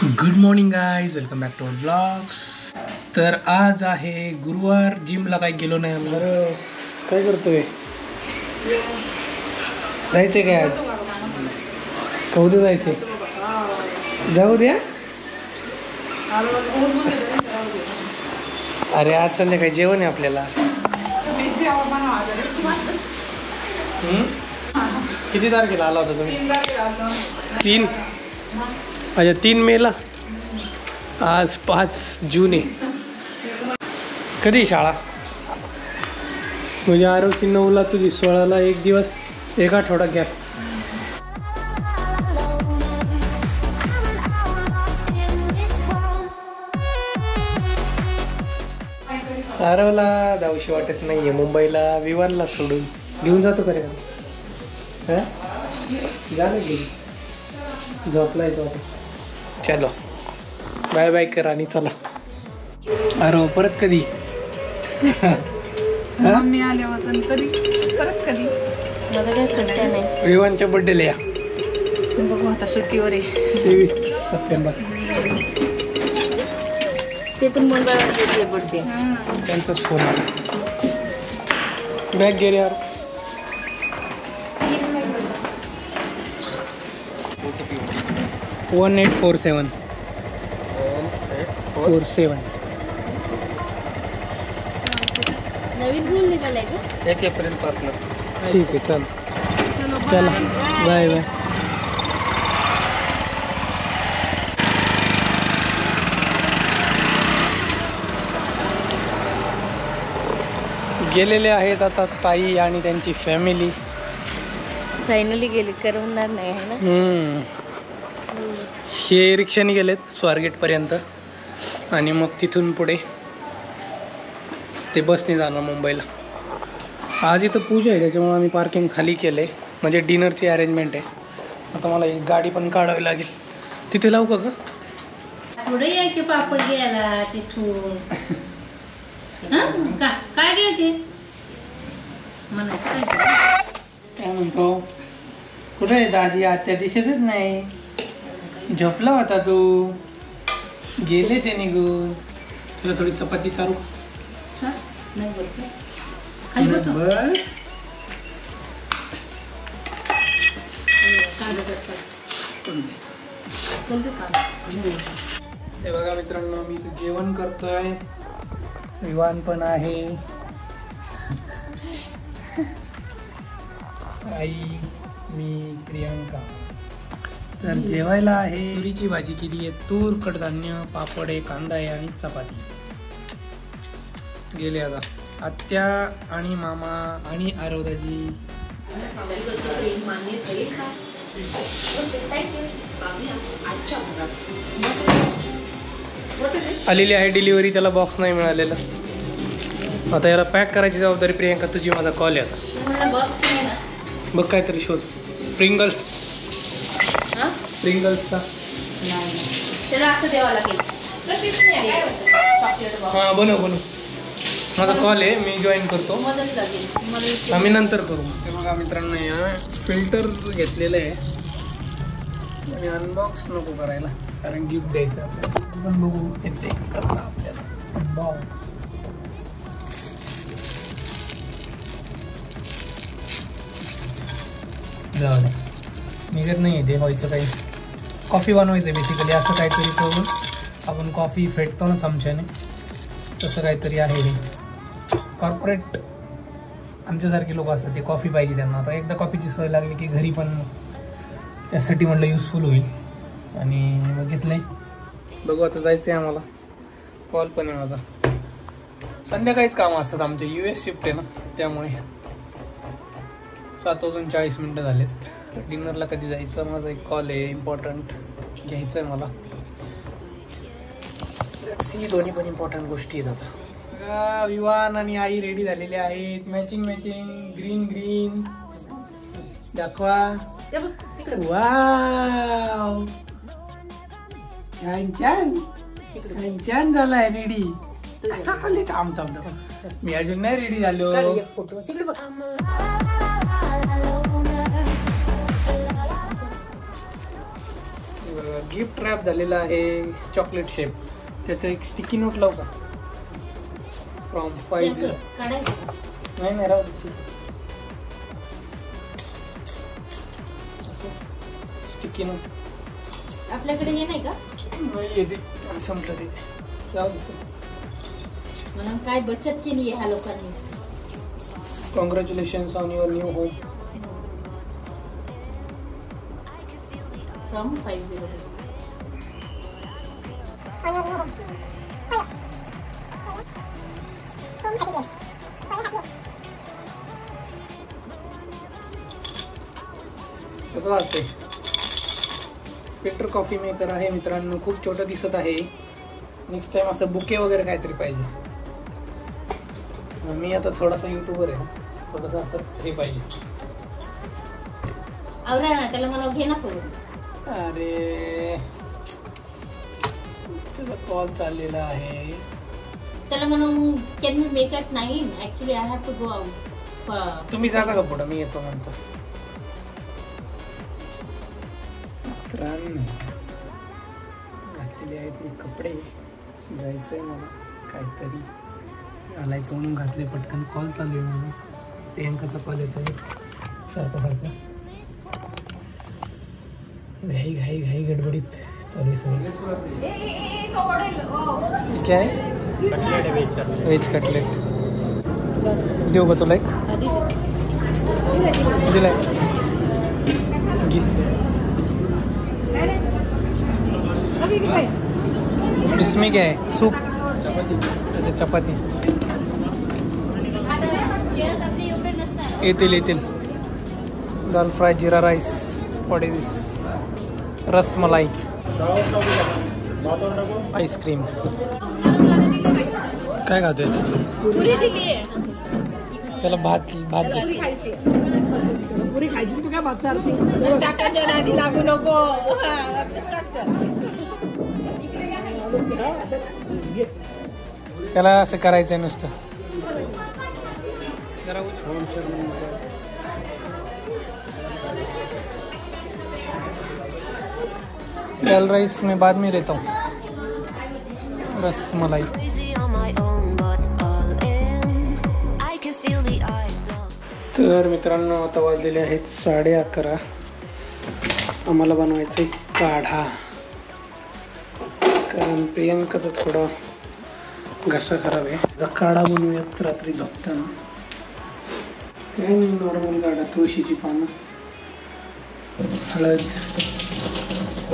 Good morning guys, welcome back to our blogs. तर आज आहे गुरुवार. जिमला काही गेलो नाही आम्ही. काय करतोय? जायचंय काय आज? कधी जायचंय? जाऊ द्या. अरे आज संध्याकाळी जेवण आहे आपल्याला. किती तारखेला आला होता तुम्ही? 3. अच्छा, 3 मेला. आज 5 जून आहे. कधी शाळा? म्हणजे आरोग्य 9ला, तुझी 16ला. एक दिवस, एक आठवडा गॅप. आरवला जाऊशी वाटत नाहीये मुंबईला. विवानला सोडून घेऊन जातो का रे? हां, झालं घेऊन. झोपला येतो आता. चलो बाय बाय कर आणि चला. अरे परत कधी? मी आल्यावर कधी परत कधी? मला काय सुट्ट्या नाही. विवानच्या बड्डेला या. बघू आता सुट्टीवर आहे. 23 सप्टेंबर. ते पण मंगळवारची बड्डे. त्यांचाच फोन आला. बॅग गेले यार. वन 1847 47. नवीन रूल निघालाय का? 1 एप्रिल पासून. ठीक आहे, चल चला बाय बाय. गेलेले आहेत आता ताई आणि त्यांची फॅमिली. फायनली गेले, करवणार नाही आहे ना. हे रिक्षाने गेलेत स्वारगेटपर्यंत आणि मग तिथून पुढे ते बसने जाणार मुंबईला. आज इथं पूजा आहे, त्याच्यामुळे आम्ही पार्किंग खाली केलं आहे. म्हणजे डिनरची अरेंजमेंट आहे. आता मला एक गाडी पण काढावी लागेल. तिथे लावू का ग? पुढे यायचे पापड घ्यायला तिथून. काय घ्यायचे म्हणायचं? काय म्हणतो? कुठे आहे दाजी? आत्या दिसतच नाही. झोपला होता तू. गेले ते निघून. तुला थोडी चपाती चालू. नाही बस. हे बघा मित्रांनो, मी इथे जेवण करतोय. विवान पण आहे. आई, मी, प्रियांका. तर जेवायला आहे. तुरीची भाजी केली आहे. तूर, कडधान्य, पापड आहे, कांदा आहे आणि चपाती. गेले आता आत्या आणि मामा आणि आरवदाजी. आलेली आहे डिलिव्हरी. त्याला बॉक्स नाही मिळालेला. आता याला पॅक करायची जबाबदारी प्रियांका तुझी. माझा कॉल आहे आता. बघ काहीतरी शोध. प्रिंगल्सचा. हां, बनव. माझा कॉल आहे, मी जॉईन करतो. आम्ही नंतर करू. ते बघा मित्रांनो, या फिल्टर घेतलेलं आहे आणि अनबॉक्स नको करायला, कारण गिफ्ट द्यायचं आपल्याला. पण बघू येते करता आपल्याला अनबॉक्स. जाऊ दे, निघत नाही आहे ते. व्हायचं काही कॉफी बनवायचं आहे बेसिकली. असं काहीतरी करून आपण कॉफी फेटतो ना चमच्याने, तसं काहीतरी आहे हे. कॉर्पोरेट आमच्यासारखे लोक असतात, ते कॉफी पाहिजे त्यांना. आता एकदा कॉफीची सवय लागली की घरी पण त्यासाठी म्हटलं युजफुल होईल आणि मग घेतलंय. बघू आता जायचं आहे आम्हाला. कॉल पण आहे माझा. संध्याकाळीच कामं असतात आमचे. US शिफ्ट आहे ना, त्यामुळे. 7:40 झालेत. डिनरला कधी जायचं? माझा एक कॉल आहे इम्पॉर्टंट, घ्यायचं आहे मला. दोन्ही पण इम्पॉर्टंट गोष्टी आहेत. आता विवान आणि आई रेडी झालेले आहेत. मॅचिंग ग्रीन दाखवा. वाव, छान झालाय रेडी. थांब मी अजून नाही रेडी झालो. गिफ्ट रॅप झालेला आहे चॉकलेट शेप. त्याचं एक स्टिकी नोट लावू का? फ्रॉम 5 नाही राहू दे. स्टिकी नोट आपल्याकडे हे नाही का? नाही येते संपलं ते. जाऊ दे. म्हणून काय बचत केली आहे ह्या लोकांनी. Congratulations on your new home from 50. कसं असते. फिल्टर कॉफी मेकर आहे मित्रांनो. खूप छोटं दिसत आहे. नेक्स्ट टाइम असं बुके वगैरे काहीतरी पाहिजे. मी आता थोडासा युट्यूबर आहे. थोडंसं असं हे पाहिजे. आवरा ना त्याला मला घे ना करून. अरे त्याचा कॉल चाललेला आहे. त्याला म्हणून can me make it 9. Actually I have to go out. तुम्ही जाता का पुढे? मी येतो नंतर. घातलेले आहेत मी कपडे. जायचंय मला काहीतरी घालायचं म्हणून घातले. पटकन कॉल चालू आहे म्हणून. प्रियंकाचा कॉल येतोय सारखा सारखा. घाई घाई घाई गडबडीत चालू आहे सगळं. काय आहे? व्हेज कटलेट देऊ का तुला? एक दिलाय. इसमें क्या है? सूप. चपाती येतील. Dal fry jeera rice. What is this? Rasmalai. Ice cream. काय खातोय? त्याला भात दे. पुरी खायची तू काय भात चालते? लागू नको. त्याला असं करायचंय नुसतं. दाल राइस में बाद में देता हूँ. रसमलाई. तर मित्रांनो आता वाजलेले आहेत 11:30. आम्हाला बनवायचं काढा. कारण प्रियंकाचं थोडं घसा खराब आहे. काढा बनवूयात रात्री झोपताना. काय नॉर्मल काढा. तुळशीची पानं, हळद,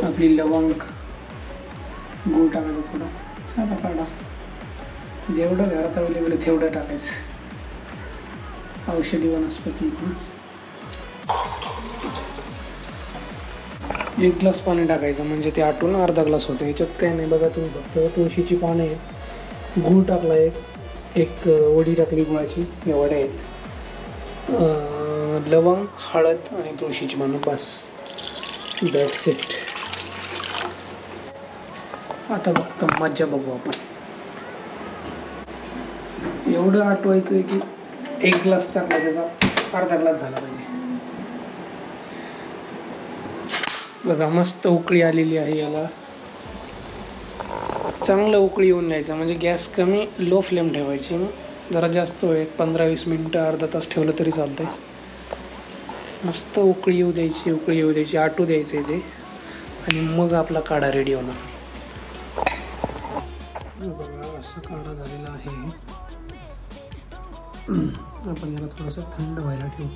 आपली लवंग, गूळ टाकायचं थोडं. साधा काढा. जेवढं घरात अवेलेबल आहे तेवढं टाकायचं. औषधी वनस्पती. 1 ग्लास पाणी टाकायचं म्हणजे ते आटून अर्धा ग्लास होतं. याच्यात काही नाही बघा तुम्ही. फक्त तुळशीची पानं आहेत, गूळ टाकला, एक वडी टाकली गुळाची. या वड्या आहेत, लवंग, हळद आणि तुळशीची पानं. बस, दॅट्स इट. आता फक्त मज्जा बघू आपण. एवढं आटवायचं आहे की 1 ग्लास टाकला त्याचा अर्धा ग्लास झाला पाहिजे. बघा मस्त उकळी आलेली आहे. याला चांगलं उकळी येऊन द्यायचं. म्हणजे गॅस कमी, लो फ्लेम ठेवायची. जरा जास्त वेळ 15-20 मिनटं अर्धा तास ठेवलं तरी चालतंय. मस्त उकळी येऊ द्यायची, आटू द्यायचं आहे ते. आणि मग आपला काढा रेडी होणार. बघा असा काढा झालेला आहे. आपण याला थोडंसं थंड व्हायला ठेवू.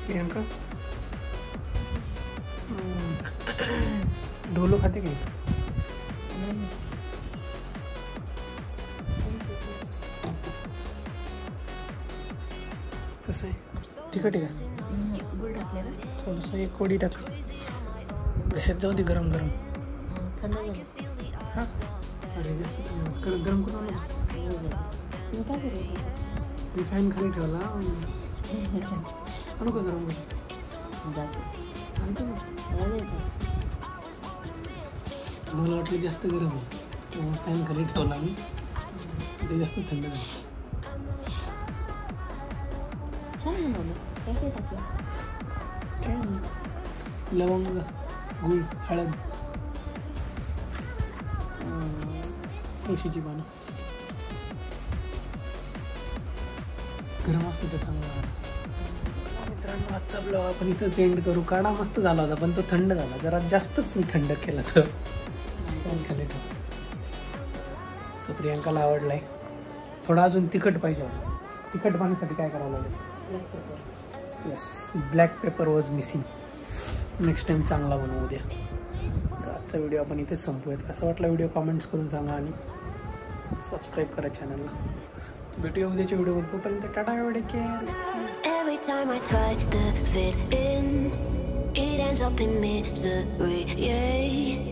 प्रियंका ढोलो खाते का? कसं आहे? तिखट आहे का? थोडंसं 1 कोडी टाक. घशात जाऊ दे. गरम गरम. हां अरे जास्त गरम करू नका. रिफाईन खाली ठेवला. आणू का गरम करू? आणतो ना. मला वाटलं जास्त गरम आहे, मग फॅन खाली ठेवला मी, ते जास्त थंड झालं. छान आहे बाबा. काय काय टाकलं? काय नाही, लवंग, गूळ, हळद, तुळशीची पानं. गरम असतं तर चांगलं असतं. मित्रांनो, आजचा ब्लॉग आपण इथंच एंड करू. काढा मस्त झाला होता, पण तो थंड झाला. जरा जास्तच मी थंड केला तर प्रियांकाला आवडलाय. थोडा अजून तिखट पाहिजे होता. तिखट पाण्यासाठी काय करावं लागेल? Yes, black paper was missing. Next time चांगला बनवू द्या. तर आजचा व्हिडिओ आपण इथेच संपूयात. कसं वाटला व्हिडिओ कमेंट्स करून सांगा आणि सबस्क्राईब करा चॅनलला. भेटूया उद्याच्या व्हिडिओवर. तोपर्यंत tata, take care. Every time I try to fit in, it ends up in misery, yeah.